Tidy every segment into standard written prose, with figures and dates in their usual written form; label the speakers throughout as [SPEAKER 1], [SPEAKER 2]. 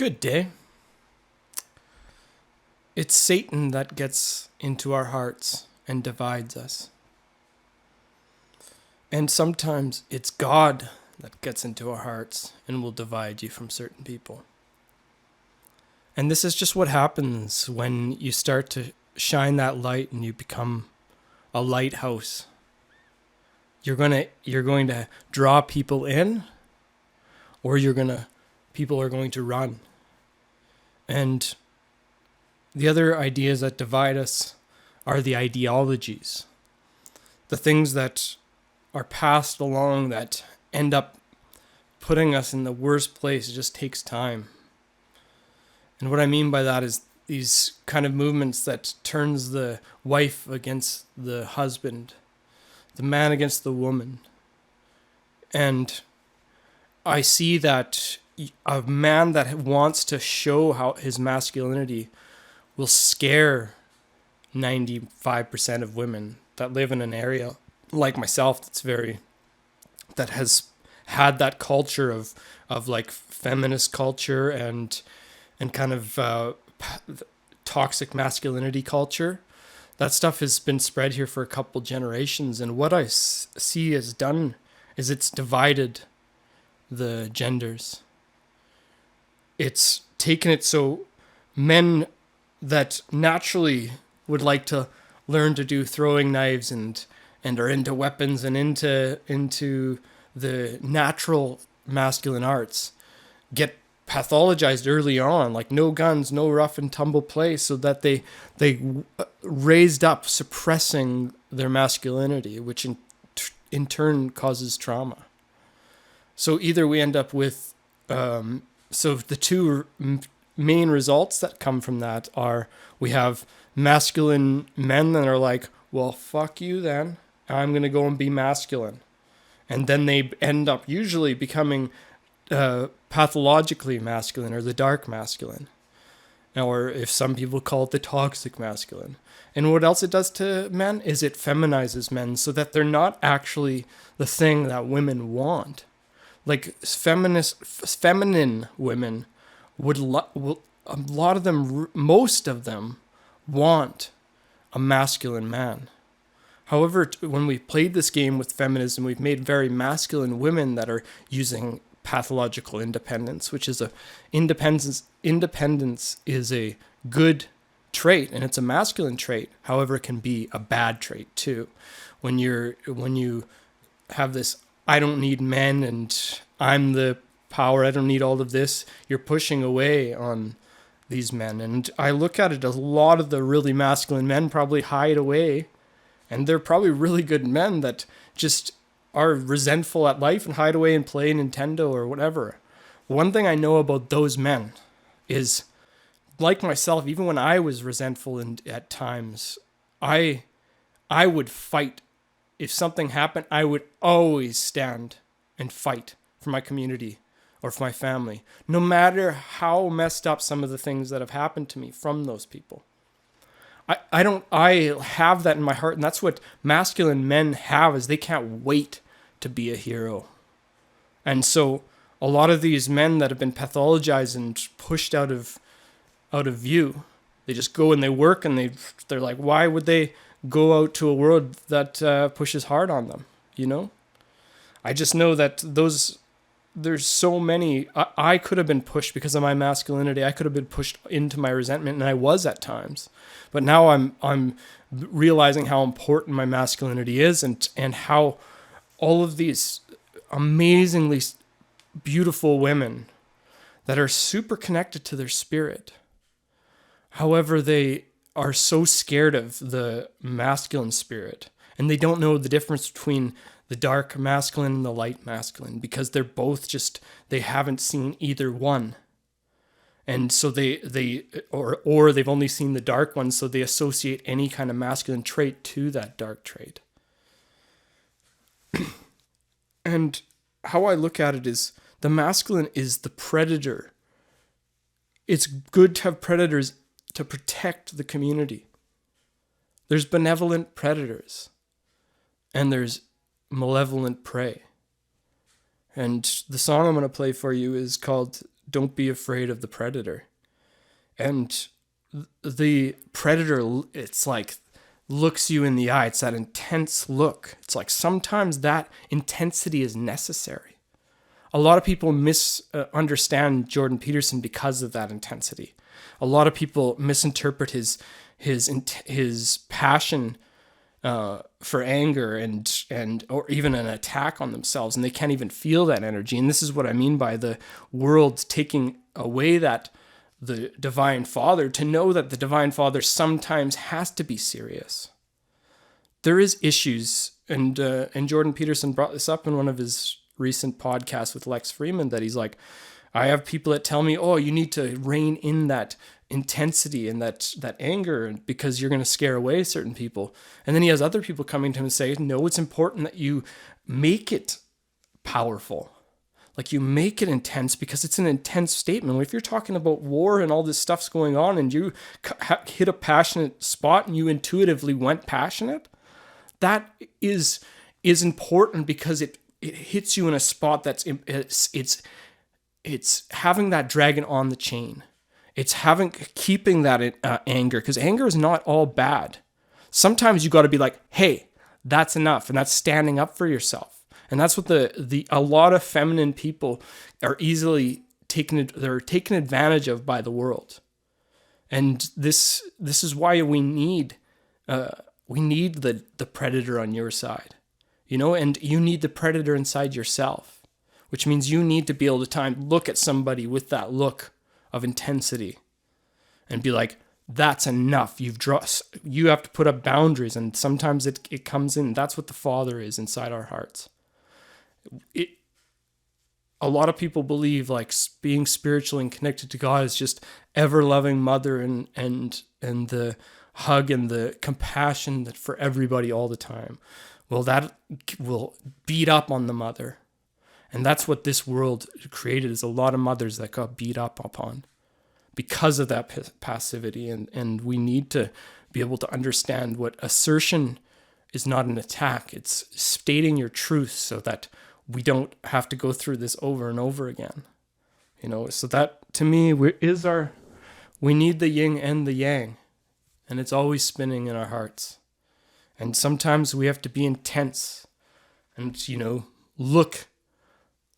[SPEAKER 1] Good day. It's Satan that gets into our hearts and divides us. And sometimes it's God that gets into our hearts and will divide you from certain people. And this is just what happens when you start to shine that light and you become a lighthouse. You're going to draw people in, or people are going to run. And the other ideas that divide us are the ideologies, the things that are passed along that end up putting us in the worst place. It just takes time. And what I mean by that is these kind of movements that turns the wife against the husband, the man against the woman. And I see that a man that wants to show how his masculinity will scare 95% of women that live in an area like myself that has had that culture of like feminist culture and kind of toxic masculinity culture. That stuff has been spread here for a couple generations, and what I see is done is it's divided the genders. It's taken it so men that naturally would like to learn to do throwing knives and are into weapons and into the natural masculine arts get pathologized early on, like no guns, no rough and tumble play, so that they raised up suppressing their masculinity, which in turn causes trauma. So either we end up with so the two main results that come from that are we have masculine men that are like, well, fuck you then, I'm going to go and be masculine. And then they end up usually becoming pathologically masculine, or the dark masculine. Or if some people call it the toxic masculine. And what else it does to men is it feminizes men so that they're not actually the thing that women want. Like feminine women a lot of them, most of them, want a masculine man. However, when we played this game with feminism, we've made very masculine women that are using pathological independence, which is independence is a good trait, and it's a masculine trait. However, it can be a bad trait too. When you have this, I don't need men and I'm the power, I don't need all of this, you're pushing away on these men. And I look at it, a lot of the really masculine men probably hide away, and they're probably really good men that just are resentful at life and hide away and play Nintendo or whatever. One thing I know about those men is, like myself, even when I was resentful and at times, I would fight. If something happened, I would always stand and fight for my community or for my family, no matter how messed up some of the things that have happened to me from those people. I have that in my heart, and that's what masculine men have, is they can't wait to be a hero. And so a lot of these men that have been pathologized and pushed out of view, they just go and they work, and they're like, why would they go out to a world that pushes hard on them, you know? I just know that there's so many. I could have been pushed because of my masculinity. I could have been pushed into my resentment, and I was at times. But now I'm realizing how important my masculinity is, and how all of these amazingly beautiful women that are super connected to their spirit. However, they are so scared of the masculine spirit, and they don't know the difference between the dark masculine and the light masculine, because they're both they haven't seen either one. And so or they've only seen the dark one, so they associate any kind of masculine trait to that dark trait. And how I look at it is, the masculine is the predator. It's good to have predators to protect the community. There's benevolent predators, and there's malevolent prey. And the song I'm going to play for you is called don't be afraid of the predator. And the predator, it's like, looks you in the eye. It's that intense look. It's like sometimes that intensity is necessary. A lot of people misunderstand Jordan Peterson because of that intensity. A lot of people misinterpret his passion for anger and or even an attack on themselves, and they can't even feel that energy. And this is what I mean by the world taking away that the Divine Father, to know that the Divine Father sometimes has to be serious. There is issues, and Jordan Peterson brought this up in one of his recent podcasts with Lex Freeman, that he's like, I have people that tell me, oh, you need to rein in that intensity and that anger because you're going to scare away certain people. And then he has other people coming to him and say, no, it's important that you make it powerful. Like, you make it intense because it's an intense statement. If you're talking about war and all this stuff's going on and you hit a passionate spot and you intuitively went passionate, that is important because it hits you in a spot that's it's having that dragon on the chain. It's keeping that anger, because anger is not all bad. Sometimes you got to be like, hey, that's enough, and that's standing up for yourself. And that's what a lot of feminine people are easily taken advantage of by the world. And this is why we need the predator on your side, and you need the predator inside yourself, which means you need to be able to look at somebody with that look of intensity and be like, that's enough. You have to put up boundaries, and sometimes it comes in. That's what the Father is inside our hearts. A lot of people believe like being spiritually and connected to God is just ever-loving mother and the hug and the compassion that for everybody all the time. Well, that will beat up on the mother. And that's what this world created, is a lot of mothers that got beat up upon because of that passivity. And we need to be able to understand what assertion is not an attack. It's stating your truth so that we don't have to go through this over and over again. So that to me we need the yin and the yang, and it's always spinning in our hearts. And sometimes we have to be intense and, look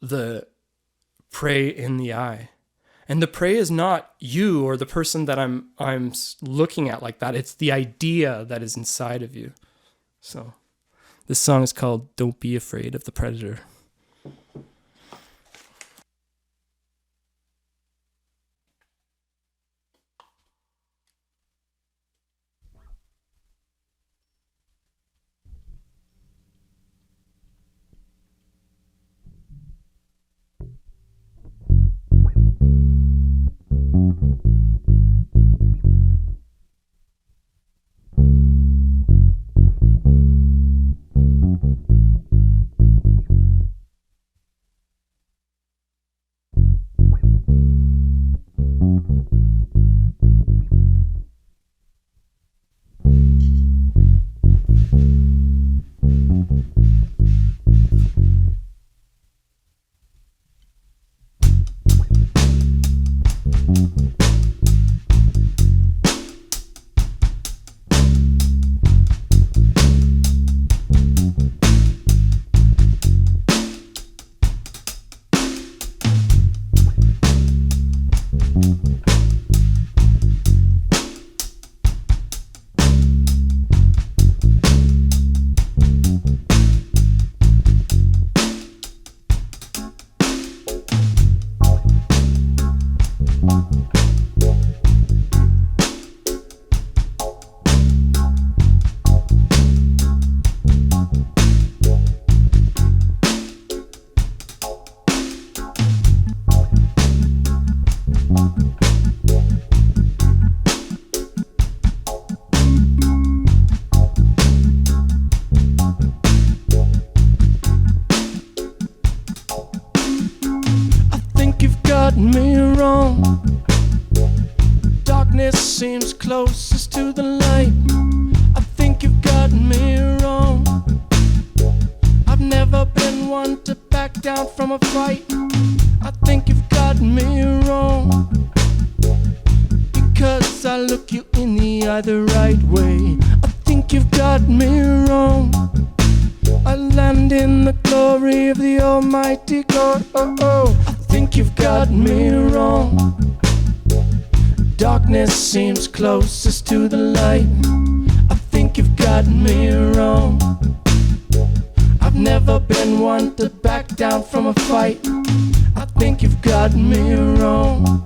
[SPEAKER 1] the prey in the eye. And the prey is not you or the person that I'm looking at like that. It's the idea that is inside of you. So this song is called Don't Be Afraid of the Predator. Me wrong. Darkness seems closest to the light. I think you've gotten me wrong. I've never been one to back down from a fight. I think you've got me wrong, because I look you in the eye the right way. I think you've got me wrong. I land in the glory of the Almighty God. Oh, oh, I think you've got me wrong. Darkness seems closest to the light. I think you've got me wrong. I've never been one to back down from a fight. I think you've got me wrong.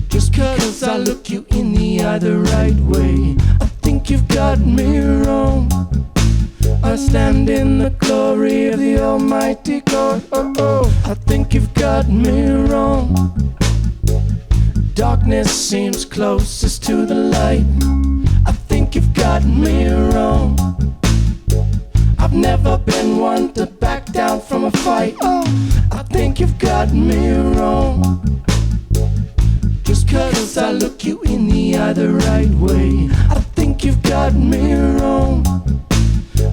[SPEAKER 1] Just cause I look you in the eye the right way, I think you've got me wrong. I stand in the glory of the Almighty God. Oh, oh, I think you've got me wrong. Darkness seems closest to the light. I think you've got me wrong. I've never been one to back down from a fight. Oh, I think you've got me wrong. Just cause I look you in the eye the right way, I think you've got me wrong.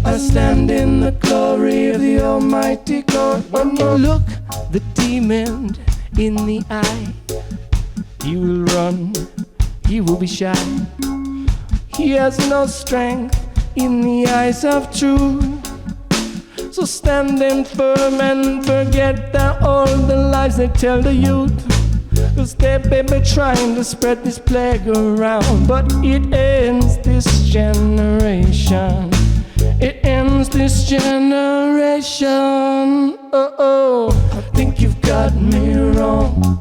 [SPEAKER 1] I stand in the glory of the Almighty God. When you look the demon in the eye, he will run, he will be shy. He has no strength in the eyes of truth. So standing firm and forget that all the lies they tell the youth. Cause they may be trying to spread this plague around, but it ends this generation. It ends this generation. Oh, oh, I think you've got me wrong.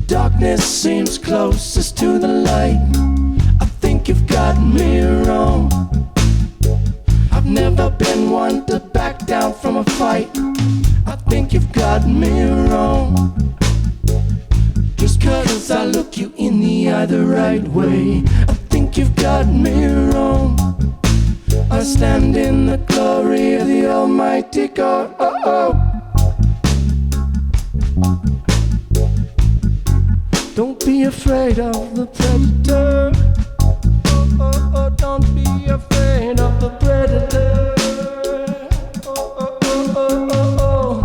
[SPEAKER 1] Darkness seems closest to the light. I think you've got me wrong. I've never been one to back down from a fight. I think you've got me wrong. Just cause I look you in the eye the right way, I think you've got me wrong. I stand in the glory of the Almighty God. Oh, oh. Don't be afraid of the predator. Oh, oh, oh, don't be afraid of the predator. Oh, oh, oh, oh, oh, oh.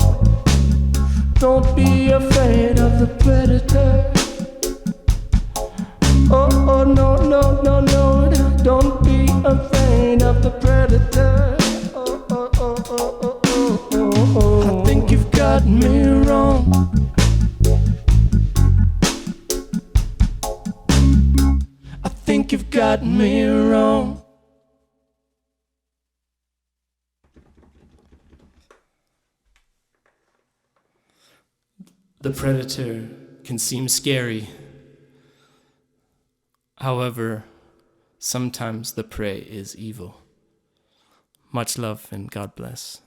[SPEAKER 1] Don't be afraid of the predator. Oh, oh, no, no, no, no. Don't be afraid of the predator. Oh, oh, oh, oh, oh, oh, oh. I think you've got me wrong. I think you've got me wrong. The predator can seem scary. However, sometimes the prey is evil. Much love and God bless.